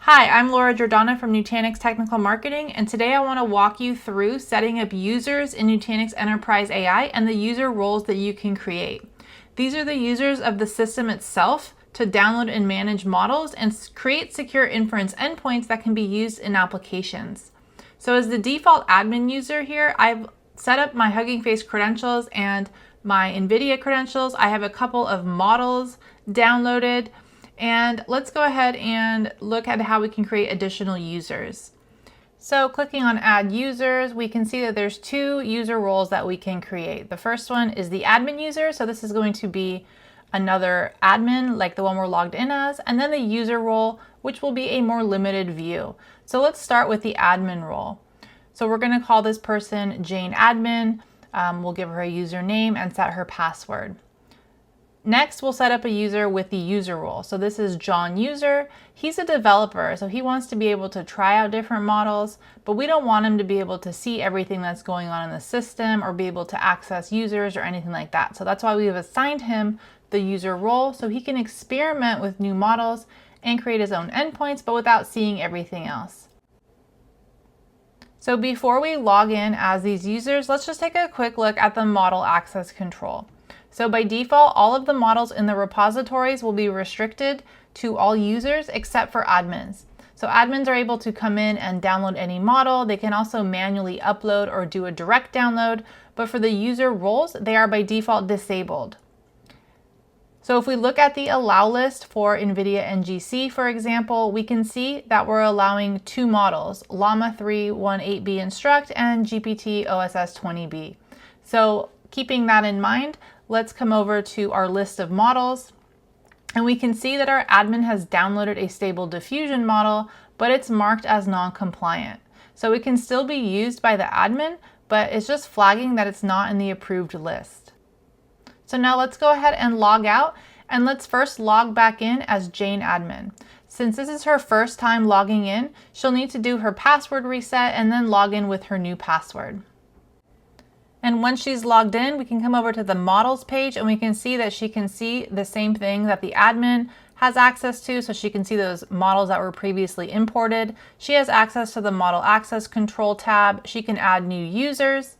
Hi, I'm Laura Giordana from Nutanix Technical Marketing, and today I want to walk you through setting up users in Nutanix Enterprise AI and the user roles that you can create. These are the users of the system itself to download and manage models and create secure inference endpoints that can be used in applications. So as the default admin user here, I've set up my Hugging Face credentials and my NVIDIA credentials. I have a couple of models downloaded. And let's go ahead and look at how we can create additional users. So clicking on add users, we can see that there's two user roles that we can create. The first one is the admin user. So this is going to be another admin like the one we're logged in as, and then the user role, which will be a more limited view. So let's start with the admin role. So we're going to call this person Jane Admin. We'll give her a username and set her password. Next, we'll set up a user with the user role. So this is John User. He's a developer, so he wants to be able to try out different models, but we don't want him to be able to see everything that's going on in the system or be able to access users or anything like that. So that's why we've assigned him the user role so he can experiment with new models and create his own endpoints, but without seeing everything else. So before we log in as these users, let's just take a quick look at the model access control. So by default, all of the models in the repositories will be restricted to all users except for admins. So admins are able to come in and download any model. They can also manually upload or do a direct download, but for the user roles, they are by default disabled. So if we look at the allow list for NVIDIA NGC, for example, we can see that we're allowing two models, Llama 318B Instruct and GPT OSS 20B. So keeping that in mind, let's come over to our list of models, and we can see that our admin has downloaded a Stable Diffusion model, but it's marked as non-compliant. So it can still be used by the admin, but it's just flagging that it's not in the approved list. So now let's go ahead and log out, and let's first log back in as Jane Admin. Since this is her first time logging in, she'll need to do her password reset and then log in with her new password. And once she's logged in, we can come over to the models page and we can see that she can see the same thing that the admin has access to. So she can see those models that were previously imported. She has access to the model access control tab. She can add new users.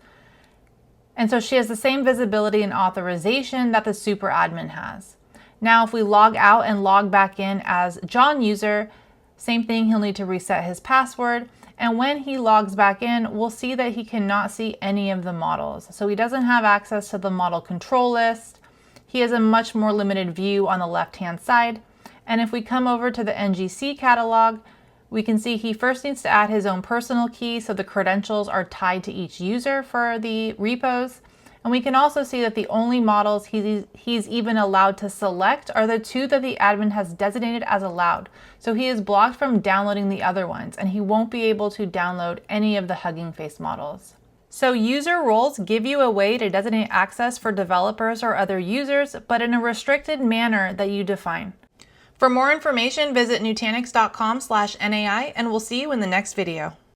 And so she has the same visibility and authorization that the super admin has. Now, if we log out and log back in as John user, same thing, he'll need to reset his password. And when he logs back in, we'll see that he cannot see any of the models. So he doesn't have access to the model control list. He has a much more limited view on the left-hand side. And if we come over to the NGC catalog, we can see he first needs to add his own personal key, so the credentials are tied to each user for the repos. And we can also see that the only models he's even allowed to select are the two that the admin has designated as allowed. So he is blocked from downloading the other ones, and he won't be able to download any of the Hugging Face models. So user roles give you a way to designate access for developers or other users, but in a restricted manner that you define. For more information, visit nutanix.com/NAI, and we'll see you in the next video.